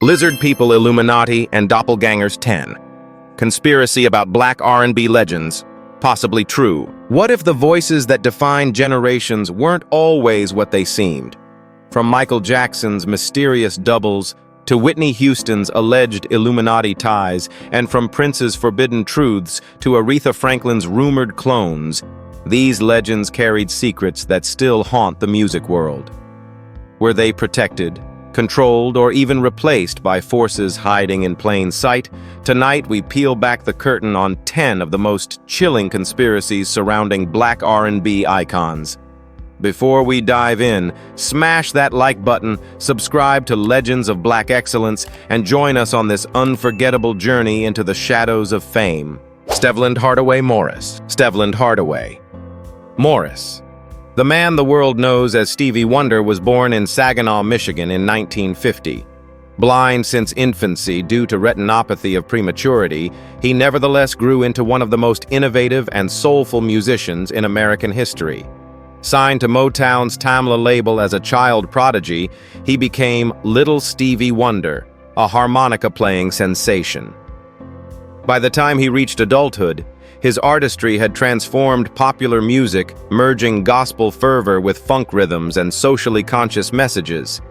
Lizard People Illuminati and Doppelgängers 10. Conspiracy about black R&B legends, possibly true. What if the voices that define generations weren't always what they seemed? From Michael Jackson's mysterious doubles to Whitney Houston's alleged Illuminati ties, and from Prince's forbidden truths to Aretha Franklin's rumored clones, these legends carried secrets that still haunt the music world. Were they protected, controlled, or even replaced by forces hiding in plain sight? Tonight, we peel back the curtain on 10 of the most chilling conspiracies surrounding black R&B icons. Before we dive in, smash that like button, subscribe to Legends of Black Excellence, and join us on this unforgettable journey into the shadows of fame. Stevland Hardaway Morris. Stevland Hardaway Morris. The man the world knows as Stevie Wonder was born in Saginaw, Michigan in 1950. Blind since infancy due to retinopathy of prematurity, he nevertheless grew into one of the most innovative and soulful musicians in American history. Signed to Motown's Tamla label as a child prodigy, he became Little Stevie Wonder, a harmonica-playing sensation. By the time he reached adulthood, his artistry had transformed popular music, merging gospel fervor with funk rhythms and socially conscious messages.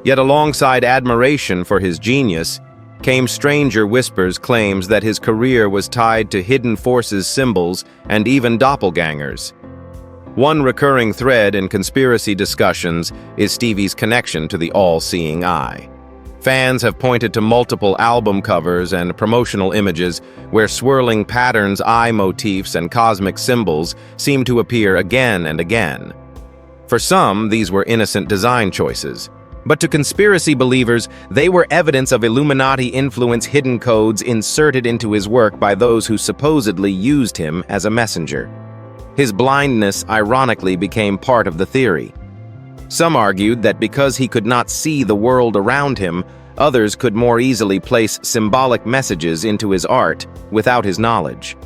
Yet alongside admiration for his genius, came stranger whispers claims that his career was tied to hidden forces symbols and even doppelgangers. One recurring thread in conspiracy discussions is Stevie's connection to the all-seeing eye. Fans have pointed to multiple album covers and promotional images where swirling patterns, eye motifs, and cosmic symbols seem to appear again and again. For some, these were innocent design choices. But to conspiracy believers, they were evidence of Illuminati influence, hidden codes inserted into his work by those who supposedly used him as a messenger. His blindness, ironically, became part of the theory. Some argued that because he could not see the world around him, others could more easily place symbolic messages into his art without his knowledge.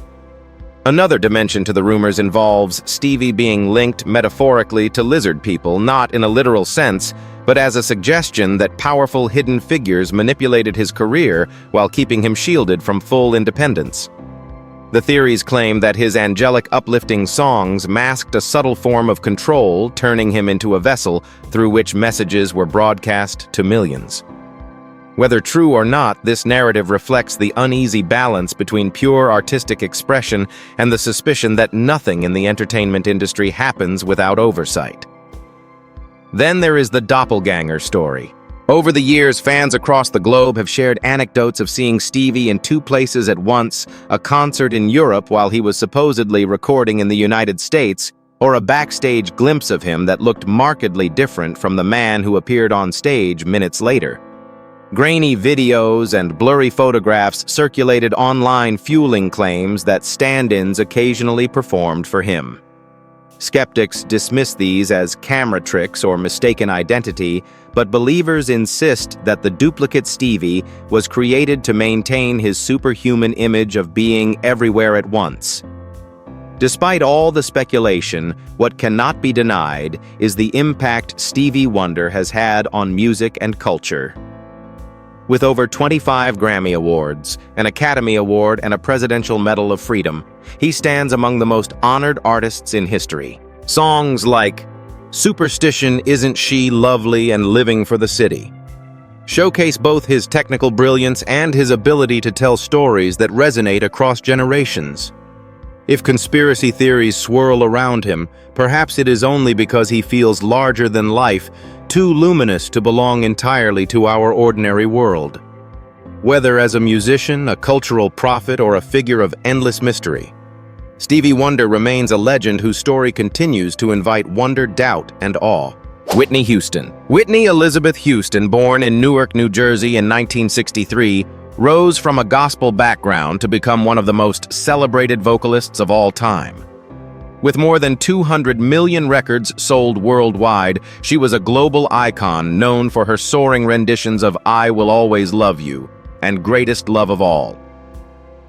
Another dimension to the rumors involves Stevie being linked metaphorically to lizard people, not in a literal sense, but as a suggestion that powerful hidden figures manipulated his career while keeping him shielded from full independence. The theories claim that his angelic, uplifting songs masked a subtle form of control, turning him into a vessel through which messages were broadcast to millions. Whether true or not, this narrative reflects the uneasy balance between pure artistic expression and the suspicion that nothing in the entertainment industry happens without oversight. Then there is the doppelganger story. Over the years, fans across the globe have shared anecdotes of seeing Stevie in two places at once, a concert in Europe while he was supposedly recording in the United States, or a backstage glimpse of him that looked markedly different from the man who appeared on stage minutes later. Grainy videos and blurry photographs circulated online, fueling claims that stand-ins occasionally performed for him. Skeptics dismiss these as camera tricks or mistaken identity, but believers insist that the duplicate Stevie was created to maintain his superhuman image of being everywhere at once. Despite all the speculation, what cannot be denied is the impact Stevie Wonder has had on music and culture. With over 25 Grammy Awards, an Academy Award, and a Presidential Medal of Freedom, he stands among the most honored artists in history. Songs like Superstition, Isn't She Lovely, and Living for the City showcase both his technical brilliance and his ability to tell stories that resonate across generations. If conspiracy theories swirl around him, perhaps it is only because he feels larger than life, too luminous to belong entirely to our ordinary world. Whether as a musician, a cultural prophet, or a figure of endless mystery, Stevie Wonder remains a legend whose story continues to invite wonder, doubt, and awe. Whitney Houston. Whitney Elizabeth Houston, born in Newark, New Jersey in 1963, rose from a gospel background to become one of the most celebrated vocalists of all time. With more than 200 million records sold worldwide, she was a global icon known for her soaring renditions of I Will Always Love You and Greatest Love of All.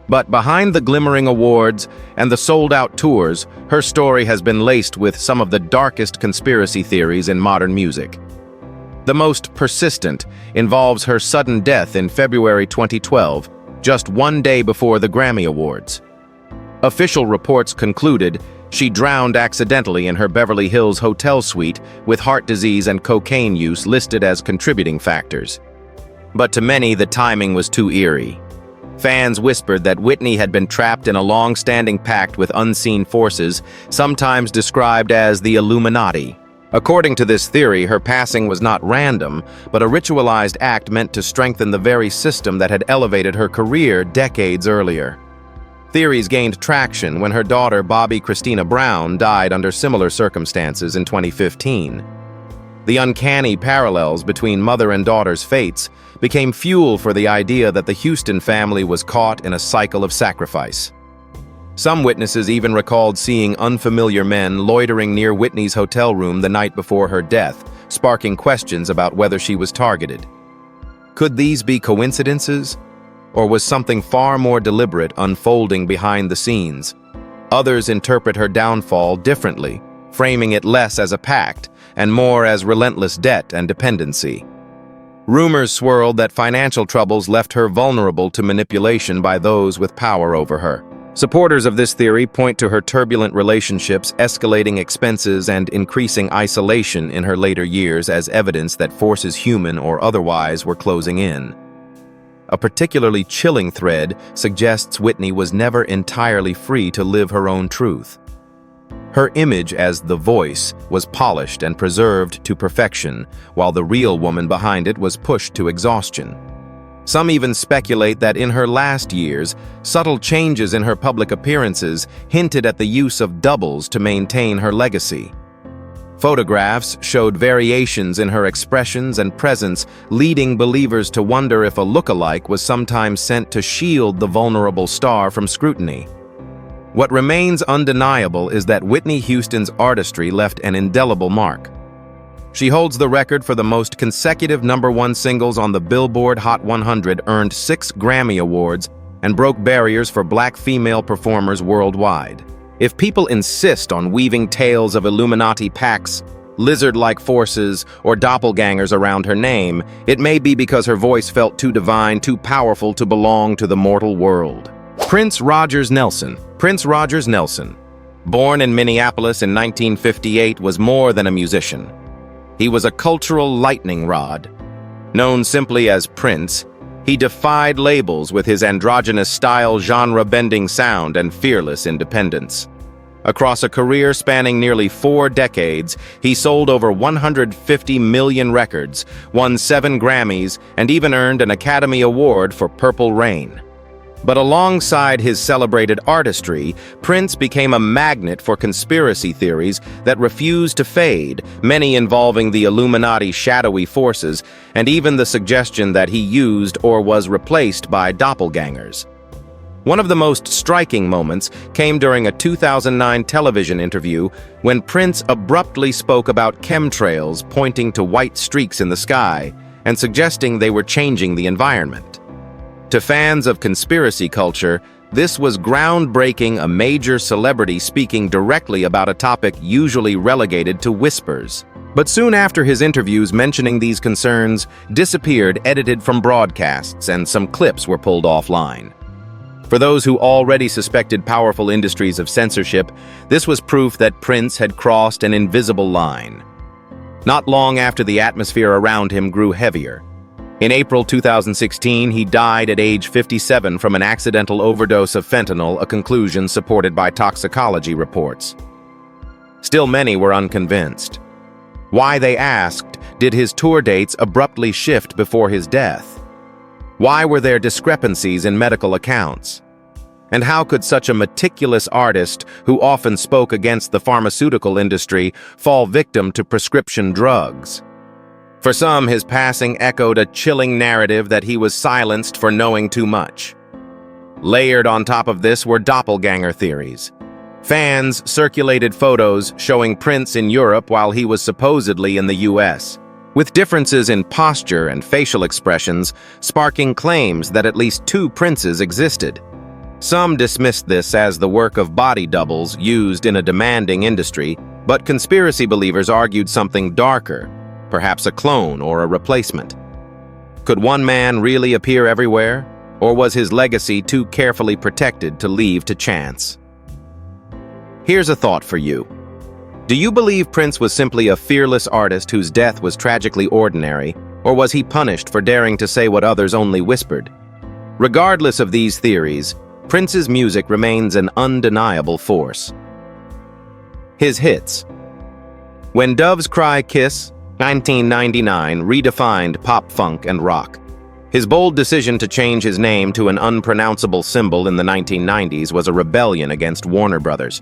But behind the glimmering awards and the sold-out tours, her story has been laced with some of the darkest conspiracy theories in modern music. The most persistent involves her sudden death in February 2012, just one day before the Grammy Awards. Official reports concluded she drowned accidentally in her Beverly Hills hotel suite, with heart disease and cocaine use listed as contributing factors. But to many, the timing was too eerie. Fans whispered that Whitney had been trapped in a long-standing pact with unseen forces, sometimes described as the Illuminati. According to this theory, her passing was not random, but a ritualized act meant to strengthen the very system that had elevated her career decades earlier. Theories gained traction when her daughter, Bobby Christina Brown, died under similar circumstances in 2015. The uncanny parallels between mother and daughter's fates became fuel for the idea that the Houston family was caught in a cycle of sacrifice. Some witnesses even recalled seeing unfamiliar men loitering near Whitney's hotel room the night before her death, sparking questions about whether she was targeted. Could these be coincidences? Or was something far more deliberate unfolding behind the scenes? Others interpret her downfall differently, framing it less as a pact and more as relentless debt and dependency. Rumors swirled that financial troubles left her vulnerable to manipulation by those with power over her. Supporters of this theory point to her turbulent relationships, escalating expenses, and increasing isolation in her later years as evidence that forces, human or otherwise, were closing in. A particularly chilling thread suggests Whitney was never entirely free to live her own truth. Her image as the voice was polished and preserved to perfection, while the real woman behind it was pushed to exhaustion. Some even speculate that in her last years, subtle changes in her public appearances hinted at the use of doubles to maintain her legacy. Photographs showed variations in her expressions and presence, leading believers to wonder if a look-alike was sometimes sent to shield the vulnerable star from scrutiny. What remains undeniable is that Whitney Houston's artistry left an indelible mark. She holds the record for the most consecutive #1 singles on the Billboard Hot 100, earned 6 Grammy Awards, and broke barriers for Black female performers worldwide. If people insist on weaving tales of Illuminati pacts, lizard-like forces, or doppelgangers around her name, it may be because her voice felt too divine, too powerful to belong to the mortal world. Prince Rogers Nelson. Prince Rogers Nelson, born in Minneapolis in 1958, was more than a musician. He was a cultural lightning rod. Known simply as Prince, he defied labels with his androgynous style, genre-bending sound, and fearless independence. Across a career spanning nearly 4 decades, he sold over 150 million records, won 7 Grammys, and even earned an Academy Award for Purple Rain. But alongside his celebrated artistry, Prince became a magnet for conspiracy theories that refused to fade, many involving the Illuminati shadowy forces, and even the suggestion that he used or was replaced by doppelgangers. One of the most striking moments came during a 2009 television interview when Prince abruptly spoke about chemtrails pointing to white streaks in the sky and suggesting they were changing the environment. To fans of conspiracy culture, this was groundbreaking, a major celebrity speaking directly about a topic usually relegated to whispers. But soon after, his interviews mentioning these concerns disappeared, edited from broadcasts, and some clips were pulled offline. For those who already suspected powerful industries of censorship, this was proof that Prince had crossed an invisible line. Not long after, the atmosphere around him grew heavier. In April 2016, he died at age 57 from an accidental overdose of fentanyl, a conclusion supported by toxicology reports. Still, many were unconvinced. Why, they asked, did his tour dates abruptly shift before his death? Why were there discrepancies in medical accounts? And how could such a meticulous artist, who often spoke against the pharmaceutical industry, fall victim to prescription drugs? For some, his passing echoed a chilling narrative that he was silenced for knowing too much. Layered on top of this were doppelganger theories. Fans circulated photos showing Prince in Europe while he was supposedly in the US, with differences in posture and facial expressions sparking claims that at least 2 princes existed. Some dismissed this as the work of body doubles used in a demanding industry, but conspiracy believers argued something darker. perhaps a clone or a replacement. Could one man really appear everywhere, or was his legacy too carefully protected to leave to chance? Here's a thought for you. Do you believe Prince was simply a fearless artist whose death was tragically ordinary, or was he punished for daring to say what others only whispered? Regardless of these theories, Prince's music remains an undeniable force. His hits. When Doves Cry Kiss, 1999 redefined pop, funk, and rock. His bold decision to change his name to an unpronounceable symbol in the 1990s was a rebellion against Warner Brothers,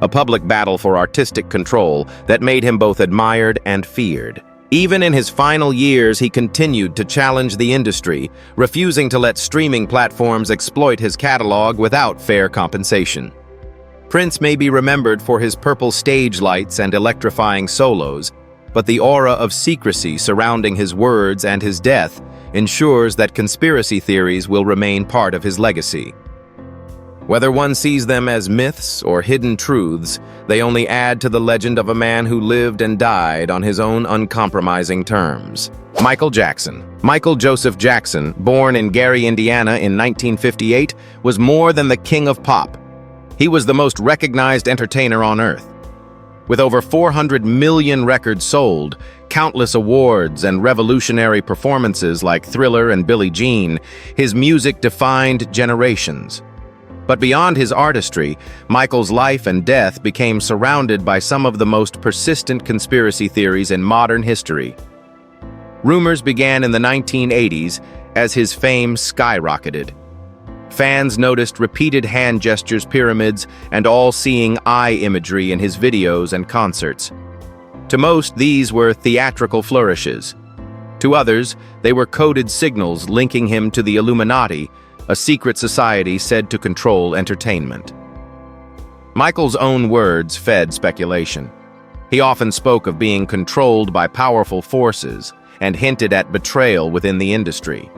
a public battle for artistic control that made him both admired and feared. Even in his final years, he continued to challenge the industry, refusing to let streaming platforms exploit his catalog without fair compensation. Prince may be remembered for his purple stage lights and electrifying solos, but the aura of secrecy surrounding his words and his death ensures that conspiracy theories will remain part of his legacy. Whether one sees them as myths or hidden truths, they only add to the legend of a man who lived and died on his own uncompromising terms. Michael Jackson. Michael Joseph Jackson, born in Gary, Indiana in 1958, was more than the king of pop. He was the most recognized entertainer on earth. With over 400 million records sold, countless awards, and revolutionary performances like Thriller and Billie Jean, his music defined generations. But beyond his artistry, Michael's life and death became surrounded by some of the most persistent conspiracy theories in modern history. Rumors began in the 1980s as his fame skyrocketed. Fans noticed repeated hand gestures, pyramids, and all-seeing eye imagery in his videos and concerts. To most, these were theatrical flourishes. To others, they were coded signals linking him to the Illuminati, a secret society said to control entertainment. Michael's own words fed speculation. He often spoke of being controlled by powerful forces and hinted at betrayal within the industry.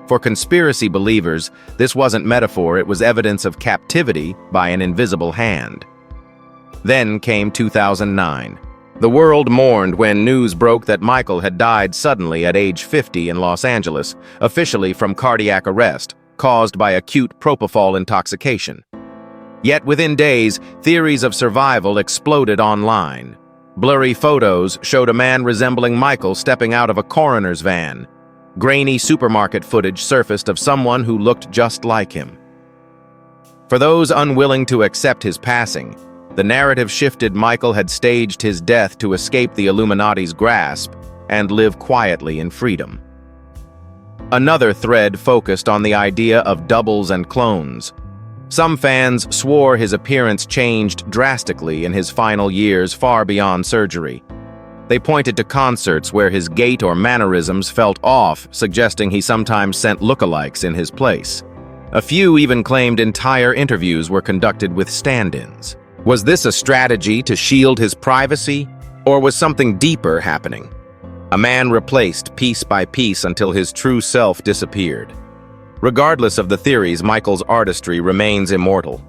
For conspiracy believers, this wasn't metaphor, it was evidence of captivity by an invisible hand. Then came 2009. The world mourned when news broke that Michael had died suddenly at age 50 in Los Angeles, officially from cardiac arrest, caused by acute propofol intoxication. Yet within days, theories of survival exploded online. Blurry photos showed a man resembling Michael stepping out of a coroner's van. Grainy supermarket footage surfaced of someone who looked just like him. For those unwilling to accept his passing, the narrative shifted. Michael had staged his death to escape the Illuminati's grasp and live quietly in freedom. Another thread focused on the idea of doubles and clones. Some fans swore his appearance changed drastically in his final years, far beyond surgery. They pointed to concerts where his gait or mannerisms felt off, suggesting he sometimes sent lookalikes in his place. A few even claimed entire interviews were conducted with stand-ins. Was this a strategy to shield his privacy, or was something deeper happening? A man replaced piece by piece until his true self disappeared. Regardless of the theories, Michael's artistry remains immortal.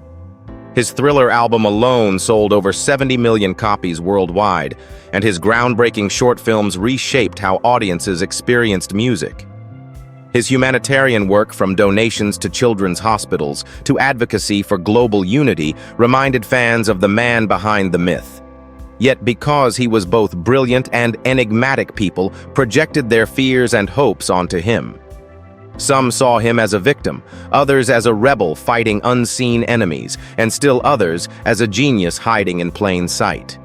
His Thriller album alone sold over 70 million copies worldwide, and his groundbreaking short films reshaped how audiences experienced music. His humanitarian work, from donations to children's hospitals to advocacy for global unity, reminded fans of the man behind the myth. Yet because he was both brilliant and enigmatic, people projected their fears and hopes onto him. Some saw him as a victim, others as a rebel fighting unseen enemies, and still others as a genius hiding in plain sight.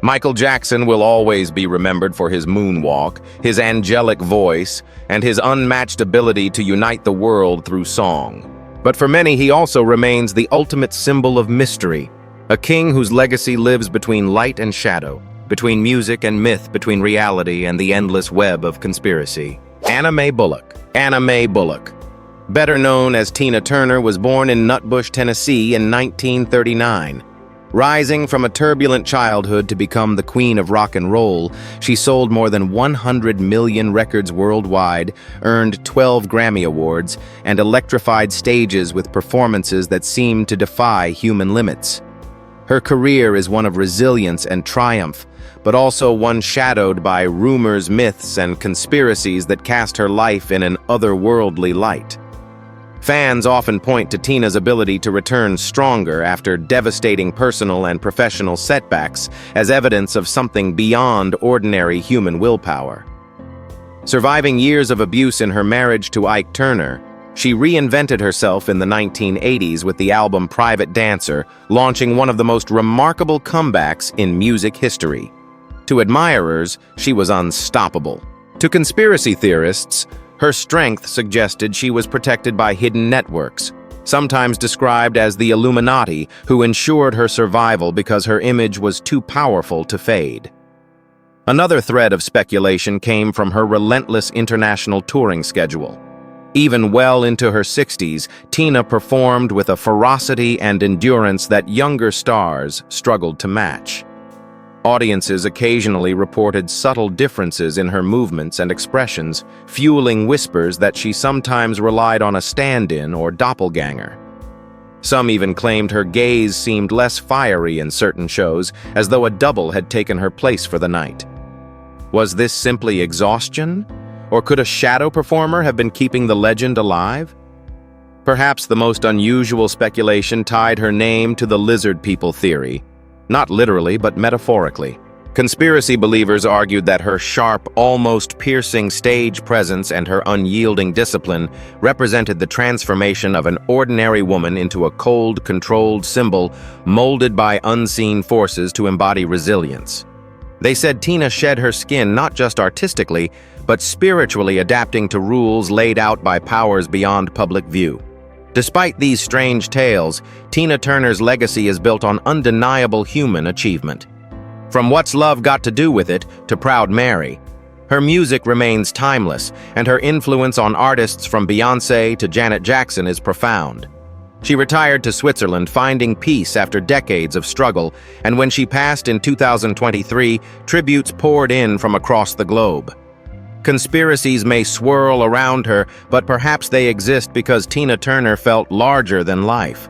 Michael Jackson will always be remembered for his moonwalk, his angelic voice, and his unmatched ability to unite the world through song. But for many, he also remains the ultimate symbol of mystery, a king whose legacy lives between light and shadow, between music and myth, between reality and the endless web of conspiracy. Anna Mae Bullock. Anna Mae Bullock, better known as Tina Turner, was born in Nutbush, Tennessee in 1939. Rising from a turbulent childhood to become the queen of rock and roll, she sold more than 100 million records worldwide, earned 12 Grammy Awards, and electrified stages with performances that seemed to defy human limits. Her career is one of resilience and triumph, but also one shadowed by rumors, myths, and conspiracies that cast her life in an otherworldly light. Fans often point to Tina's ability to return stronger after devastating personal and professional setbacks as evidence of something beyond ordinary human willpower. Surviving years of abuse in her marriage to Ike Turner, she reinvented herself in the 1980s with the album Private Dancer, launching one of the most remarkable comebacks in music history. To admirers, she was unstoppable. To conspiracy theorists, her strength suggested she was protected by hidden networks, sometimes described as the Illuminati, who ensured her survival because her image was too powerful to fade. Another thread of speculation came from her relentless international touring schedule. Even well into her 60s, Tina performed with a ferocity and endurance that younger stars struggled to match. Audiences occasionally reported subtle differences in her movements and expressions, fueling whispers that she sometimes relied on a stand-in or doppelganger. Some even claimed her gaze seemed less fiery in certain shows, as though a double had taken her place for the night. Was this simply exhaustion? Or could a shadow performer have been keeping the legend alive? Perhaps the most unusual speculation tied her name to the lizard people theory. Not literally, but metaphorically. Conspiracy believers argued that her sharp, almost piercing stage presence and her unyielding discipline represented the transformation of an ordinary woman into a cold, controlled symbol molded by unseen forces to embody resilience. They said Tina shed her skin not just artistically, but spiritually, adapting to rules laid out by powers beyond public view. Despite these strange tales, Tina Turner's legacy is built on undeniable human achievement. From What's Love Got to Do with It to Proud Mary, her music remains timeless, and her influence on artists from Beyoncé to Janet Jackson is profound. She retired to Switzerland, finding peace after decades of struggle, and when she passed in 2023, tributes poured in from across the globe. Conspiracies may swirl around her, but perhaps they exist because Tina Turner felt larger than life.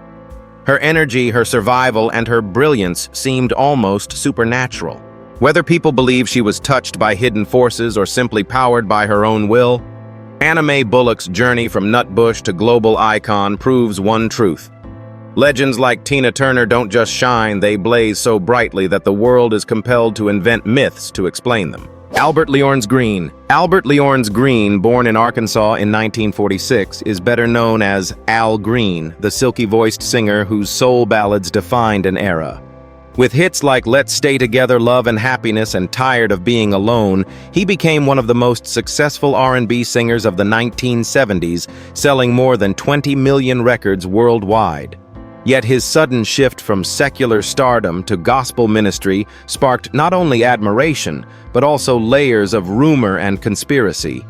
Her energy, her survival, and her brilliance seemed almost supernatural. Whether people believe she was touched by hidden forces or simply powered by her own will, Anime Bullock's journey from nutbush to global icon proves one truth. Legends like Tina Turner don't just shine, they blaze so brightly that the world is compelled to invent myths to explain them. Albert Leorns Green. Albert Leorns Green, born in Arkansas in 1946, is better known as Al Green, the silky-voiced singer whose soul ballads defined an era. With hits like Let's Stay Together, Love and Happiness, and Tired of Being Alone, he became one of the most successful R&B singers of the 1970s, selling more than 20 million records worldwide. Yet his sudden shift from secular stardom to gospel ministry sparked not only admiration, but also layers of rumor and conspiracy.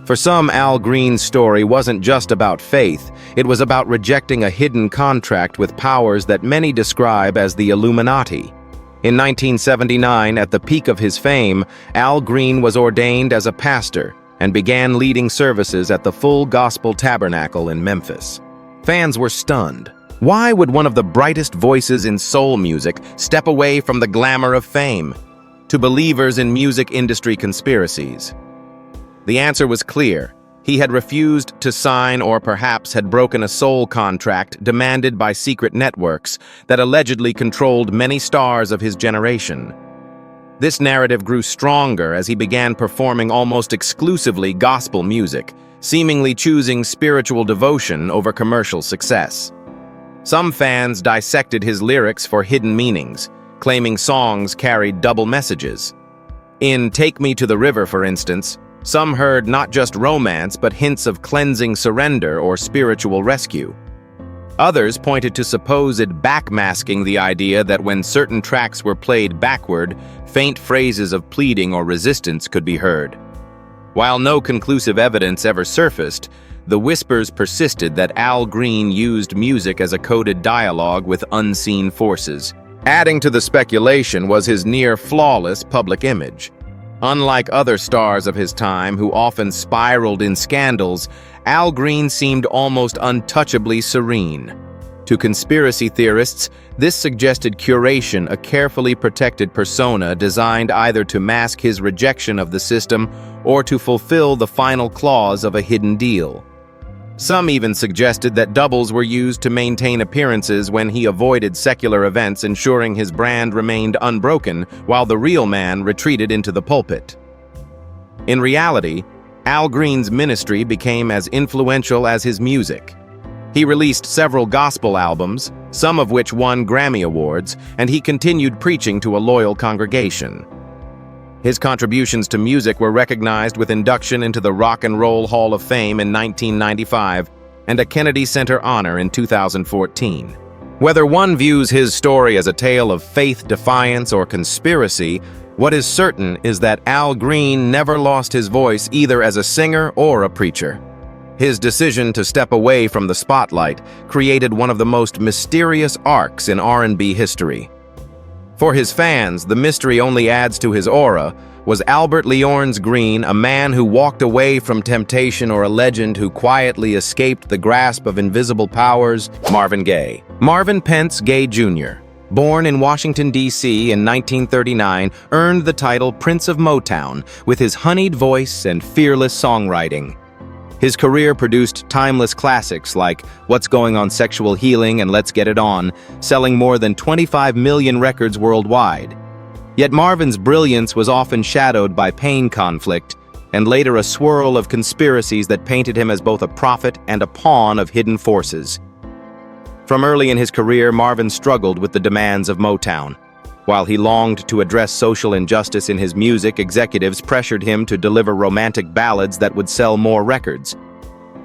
For some, Al Green's story wasn't just about faith, it was about rejecting a hidden contract with powers that many describe as the Illuminati. In 1979, at the peak of his fame, Al Green was ordained as a pastor and began leading services at the Full Gospel Tabernacle in Memphis. Fans were stunned. Why would one of the brightest voices in soul music step away from the glamour of fame? To believers in music industry conspiracies, the answer was clear. He had refused to sign, or perhaps had broken a soul contract demanded by secret networks that allegedly controlled many stars of his generation. This narrative grew stronger as he began performing almost exclusively gospel music, seemingly choosing spiritual devotion over commercial success. Some fans dissected his lyrics for hidden meanings, claiming songs carried double messages. In Take Me to the River, for instance, some heard not just romance but hints of cleansing surrender or spiritual rescue. Others pointed to supposed backmasking, the idea that when certain tracks were played backward, faint phrases of pleading or resistance could be heard. While no conclusive evidence ever surfaced, the whispers persisted that Al Green used music as a coded dialogue with unseen forces. Adding to the speculation was his near-flawless public image. Unlike other stars of his time who often spiraled in scandals, Al Green seemed almost untouchably serene. To conspiracy theorists, this suggested curation, a carefully protected persona designed either to mask his rejection of the system or to fulfill the final clause of a hidden deal. Some even suggested that doubles were used to maintain appearances when he avoided secular events, ensuring his brand remained unbroken while the real man retreated into the pulpit. In reality, Al Green's ministry became as influential as his music. He released several gospel albums, some of which won Grammy Awards, and he continued preaching to a loyal congregation. His contributions to music were recognized with induction into the Rock and Roll Hall of Fame in 1995 and a Kennedy Center honor in 2014. Whether one views his story as a tale of faith defiance or conspiracy, what is certain is that Al Green never lost his voice either as a singer or a preacher. His decision to step away from the spotlight created one of the most mysterious arcs in R&B history. For his fans, the mystery only adds to his aura. Was Albert Leorns Green a man who walked away from temptation or a legend who quietly escaped the grasp of invisible powers? Marvin Gaye. Marvin Pentz Gaye Jr., born in Washington, D.C. in 1939, earned the title Prince of Motown with his honeyed voice and fearless songwriting. His career produced timeless classics like What's Going On Sexual Healing and Let's Get It On, selling more than 25 million records worldwide. Yet Marvin's brilliance was often shadowed by pain conflict, and later a swirl of conspiracies that painted him as both a prophet and a pawn of hidden forces. From early in his career, Marvin struggled with the demands of Motown. While he longed to address social injustice in his music, executives pressured him to deliver romantic ballads that would sell more records.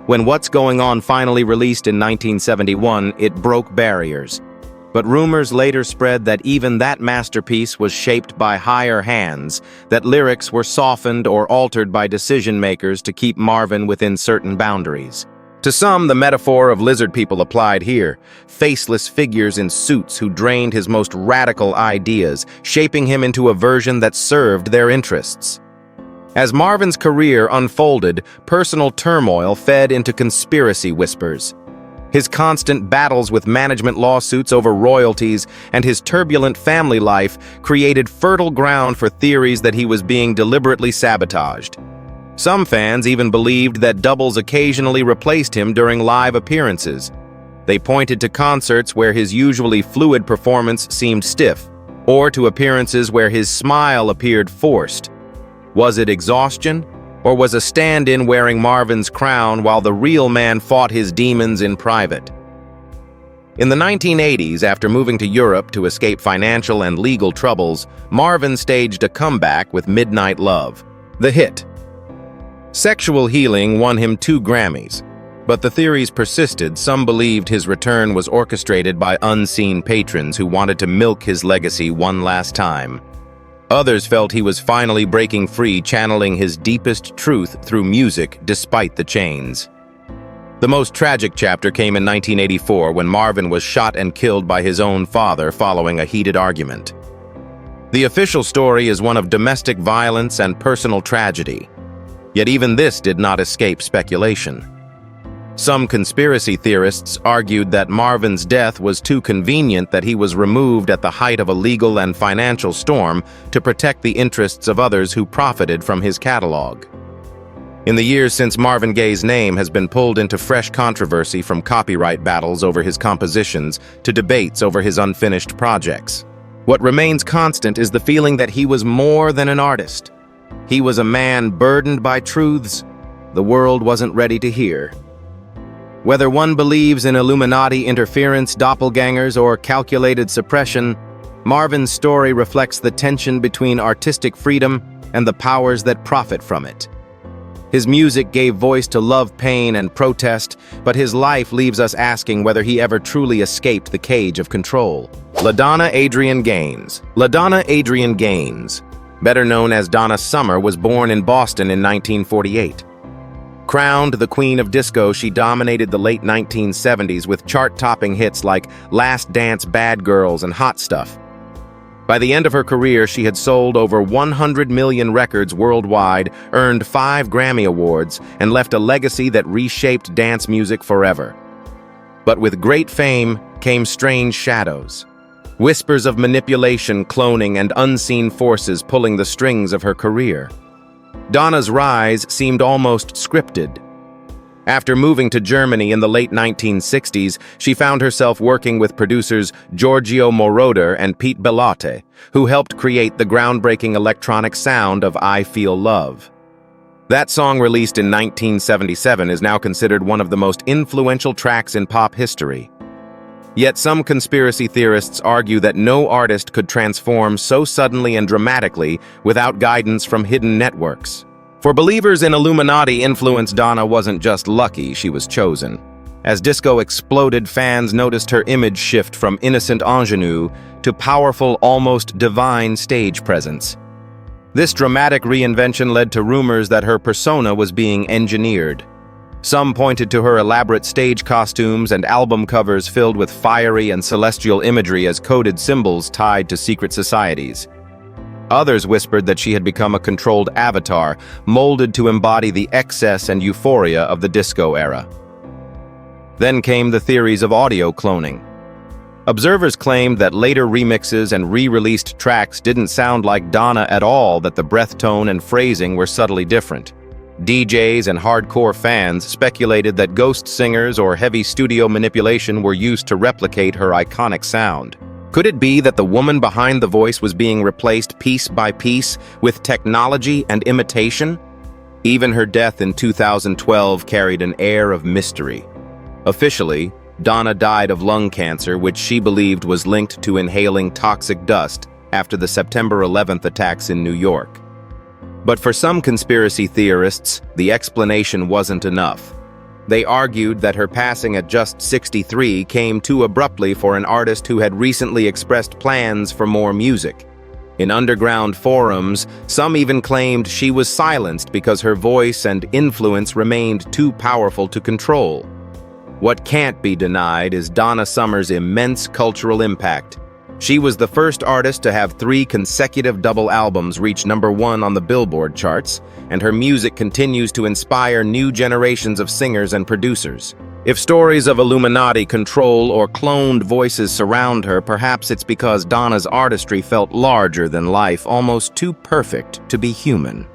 When What's Going On finally released in 1971, it broke barriers. But rumors later spread that even that masterpiece was shaped by higher hands, that lyrics were softened or altered by decision-makers to keep Marvin within certain boundaries. To some, the metaphor of lizard people applied here, faceless figures in suits who drained his most radical ideas, shaping him into a version that served their interests. As Marvin's career unfolded, personal turmoil fed into conspiracy whispers. His constant battles with management lawsuits over royalties and his turbulent family life created fertile ground for theories that he was being deliberately sabotaged. Some fans even believed that doubles occasionally replaced him during live appearances. They pointed to concerts where his usually fluid performance seemed stiff, or to appearances where his smile appeared forced. Was it exhaustion, or was a stand-in wearing Marvin's crown while the real man fought his demons in private? In the 1980s, after moving to Europe to escape financial and legal troubles, Marvin staged a comeback with Midnight Love, the hit. Sexual Healing won him 2 Grammys, but the theories persisted. Some believed his return was orchestrated by unseen patrons who wanted to milk his legacy one last time. Others felt he was finally breaking free, channeling his deepest truth through music despite the chains. The most tragic chapter came in 1984 when Marvin was shot and killed by his own father following a heated argument. The official story is one of domestic violence and personal tragedy. Yet even this did not escape speculation. Some conspiracy theorists argued that Marvin's death was too convenient, that he was removed at the height of a legal and financial storm to protect the interests of others who profited from his catalog. In the years since, Marvin Gaye's name has been pulled into fresh controversy, from copyright battles over his compositions to debates over his unfinished projects. What remains constant is the feeling that he was more than an artist. He was a man burdened by truths the world wasn't ready to hear. Whether one believes in Illuminati interference, doppelgangers, or calculated suppression, Marvin's story reflects the tension between artistic freedom and the powers that profit from it. His music gave voice to love, pain, and protest, but his life leaves us asking whether he ever truly escaped the cage of control. LaDonna Adrienne Gaines. LaDonna Adrienne Gaines, better known as Donna Summer, was born in Boston in 1948. Crowned the Queen of Disco, she dominated the late 1970s with chart-topping hits like Last Dance, Bad Girls, and Hot Stuff. By the end of her career, she had sold over 100 million records worldwide, earned 5 Grammy Awards, and left a legacy that reshaped dance music forever. But with great fame came strange shadows. Whispers of manipulation, cloning, and unseen forces pulling the strings of her career. Donna's rise seemed almost scripted. After moving to Germany in the late 1960s, she found herself working with producers Giorgio Moroder and Pete Bellotte, who helped create the groundbreaking electronic sound of I Feel Love. That song, released in 1977, is now considered one of the most influential tracks in pop history. Yet some conspiracy theorists argue that no artist could transform so suddenly and dramatically without guidance from hidden networks. For believers in Illuminati influence, Donna wasn't just lucky, she was chosen. As disco exploded, fans noticed her image shift from innocent ingenue to powerful, almost divine stage presence. This dramatic reinvention led to rumors that her persona was being engineered. Some pointed to her elaborate stage costumes and album covers filled with fiery and celestial imagery as coded symbols tied to secret societies. Others whispered that she had become a controlled avatar, molded to embody the excess and euphoria of the disco era. Then came the theories of audio cloning. Observers claimed that later remixes and re-released tracks didn't sound like Donna at all, that the breath tone and phrasing were subtly different. DJs and hardcore fans speculated that ghost singers or heavy studio manipulation were used to replicate her iconic sound. Could it be that the woman behind the voice was being replaced piece by piece with technology and imitation? Even her death in 2012 carried an air of mystery. Officially, Donna died of lung cancer, which she believed was linked to inhaling toxic dust after the September 11th attacks in New York. But for some conspiracy theorists, the explanation wasn't enough. They argued that her passing at just 63 came too abruptly for an artist who had recently expressed plans for more music. In underground forums, some even claimed she was silenced because her voice and influence remained too powerful to control. What can't be denied is Donna Summer's immense cultural impact. She was the first artist to have 3 consecutive double albums reach #1 on the Billboard charts, and her music continues to inspire new generations of singers and producers. If stories of Illuminati control or cloned voices surround her, perhaps it's because Donna's artistry felt larger than life, almost too perfect to be human.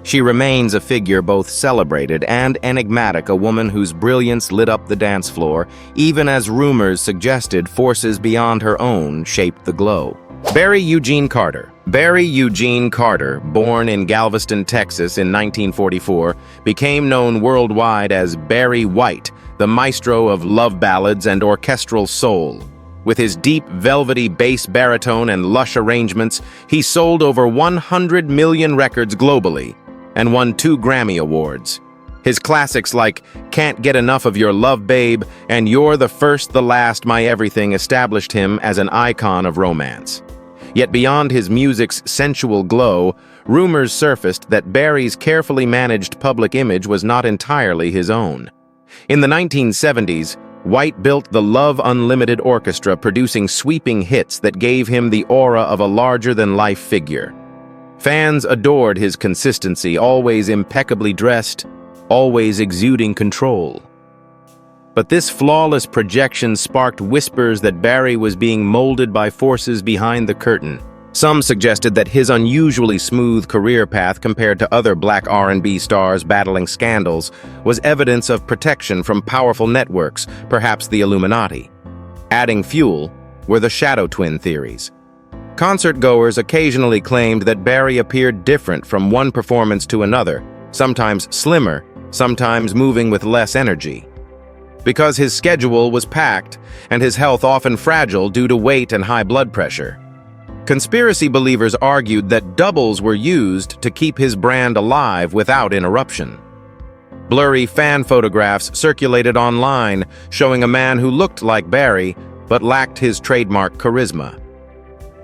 She remains a figure both celebrated and enigmatic, a woman whose brilliance lit up the dance floor, even as rumors suggested forces beyond her own shaped the glow. Barry Eugene Carter. Barry Eugene Carter, born in Galveston, Texas in 1944, became known worldwide as Barry White, the maestro of love ballads and orchestral soul. With his deep, velvety bass baritone and lush arrangements, he sold over 100 million records globally and won 2 Grammy Awards. His classics like Can't Get Enough of Your Love Babe and You're the First, the Last, My Everything established him as an icon of romance. Yet beyond his music's sensual glow, rumors surfaced that Barry's carefully managed public image was not entirely his own. In the 1970s, White built the Love Unlimited Orchestra, producing sweeping hits that gave him the aura of a larger-than-life figure. Fans adored his consistency, always impeccably dressed, always exuding control. But this flawless projection sparked whispers that Barry was being molded by forces behind the curtain. Some suggested that his unusually smooth career path compared to other black R&B stars battling scandals was evidence of protection from powerful networks, perhaps the Illuminati. Adding fuel were the shadow twin theories. Concert-goers occasionally claimed that Barry appeared different from one performance to another, sometimes slimmer, sometimes moving with less energy. Because his schedule was packed and his health often fragile due to weight and high blood pressure. Conspiracy believers argued that doubles were used to keep his brand alive without interruption. Blurry fan photographs circulated online showing a man who looked like Barry but lacked his trademark charisma.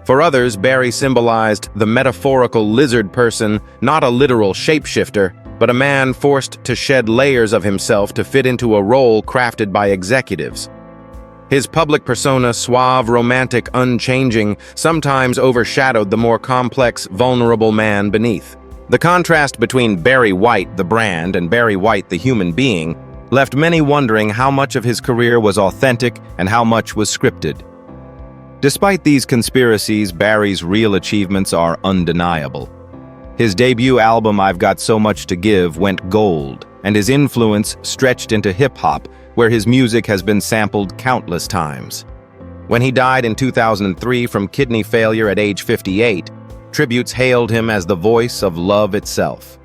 For others, Barry symbolized the metaphorical lizard person, not a literal shapeshifter, but a man forced to shed layers of himself to fit into a role crafted by executives. His public persona, suave, romantic, unchanging, sometimes overshadowed the more complex, vulnerable man beneath. The contrast between Barry White, the brand, and Barry White, the human being, left many wondering how much of his career was authentic and how much was scripted. Despite these conspiracies, Barry's real achievements are undeniable. His debut album, I've Got So Much to Give, went gold, and his influence stretched into hip-hop, where his music has been sampled countless times. When he died in 2003 from kidney failure at age 58, tributes hailed him as the voice of love itself.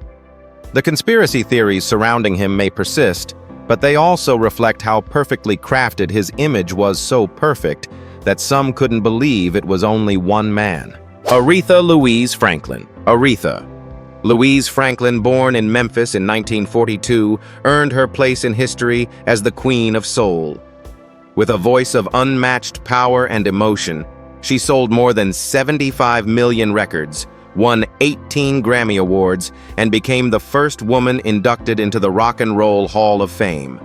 The conspiracy theories surrounding him may persist, but they also reflect how perfectly crafted his image was, so perfect that some couldn't believe it was only one man. Aretha Louise Franklin. Aretha Louise Franklin, born in Memphis in 1942, earned her place in history as the Queen of Soul. With a voice of unmatched power and emotion, she sold more than 75 million records, won 18 Grammy Awards, and became the first woman inducted into the Rock and Roll Hall of Fame.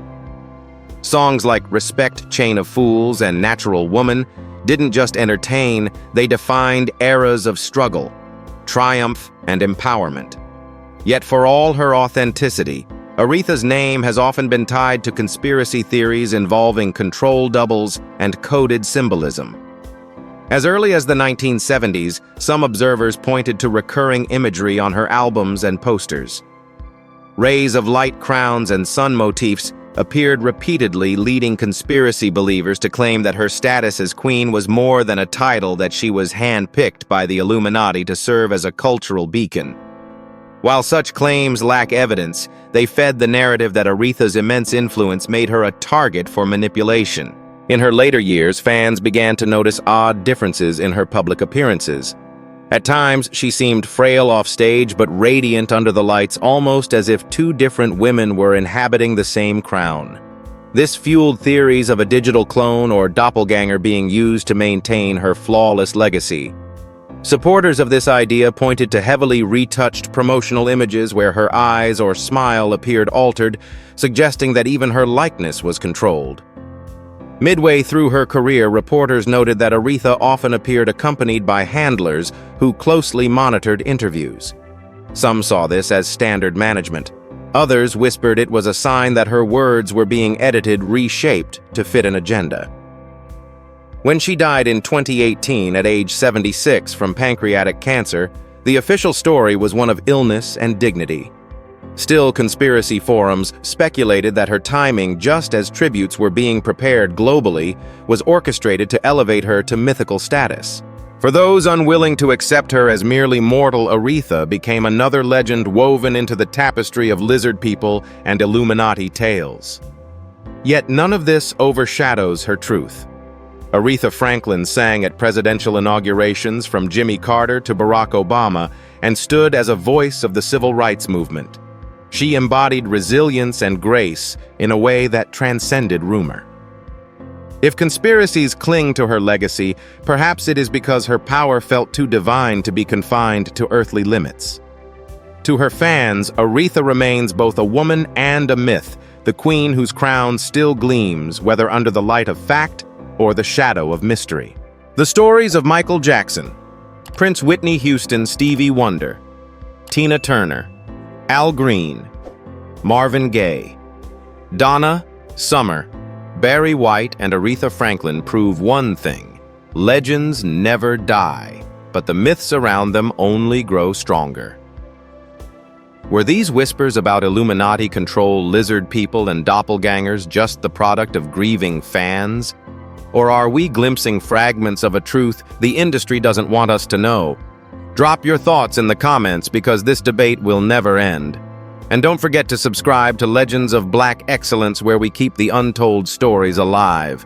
Songs like Respect, Chain of Fools, and Natural Woman didn't just entertain, they defined eras of struggle, triumph, and empowerment. Yet for all her authenticity, Aretha's name has often been tied to conspiracy theories involving control doubles and coded symbolism. As early as the 1970s, some observers pointed to recurring imagery on her albums and posters. Rays of light crowns and sun motifs appeared repeatedly, leading conspiracy believers to claim that her status as queen was more than a title, that she was hand-picked by the Illuminati to serve as a cultural beacon. While such claims lack evidence, they fed the narrative that Aretha's immense influence made her a target for manipulation. In her later years, fans began to notice odd differences in her public appearances. At times, she seemed frail off stage but radiant under the lights, almost as if two different women were inhabiting the same crown. This fueled theories of a digital clone or doppelganger being used to maintain her flawless legacy. Supporters of this idea pointed to heavily retouched promotional images where her eyes or smile appeared altered, suggesting that even her likeness was controlled. Midway through her career, reporters noted that Aretha often appeared accompanied by handlers who closely monitored interviews. Some saw this as standard management. Others whispered it was a sign that her words were being edited, reshaped to fit an agenda. When she died in 2018 at age 76 from pancreatic cancer, the official story was one of illness and dignity. Still, conspiracy forums speculated that her timing, just as tributes were being prepared globally, was orchestrated to elevate her to mythical status. For those unwilling to accept her as merely mortal, Aretha became another legend woven into the tapestry of lizard people and Illuminati tales. Yet none of this overshadows her truth. Aretha Franklin sang at presidential inaugurations from Jimmy Carter to Barack Obama and stood as a voice of the civil rights movement. She embodied resilience and grace in a way that transcended rumor. If conspiracies cling to her legacy, perhaps it is because her power felt too divine to be confined to earthly limits. To her fans, Aretha remains both a woman and a myth, the queen whose crown still gleams, whether under the light of fact or the shadow of mystery. The stories of Michael Jackson, Prince Whitney Houston, Stevie Wonder, Tina Turner, Al Green, Marvin Gaye, Donna Summer, Barry White, and Aretha Franklin prove one thing: legends never die, but the myths around them only grow stronger. Were these whispers about Illuminati control, lizard people, and doppelgangers just the product of grieving fans? Or are we glimpsing fragments of a truth the industry doesn't want us to know? Drop your thoughts in the comments, because this debate will never end. And don't forget to subscribe to Legends of Black Excellence, where we keep the untold stories alive.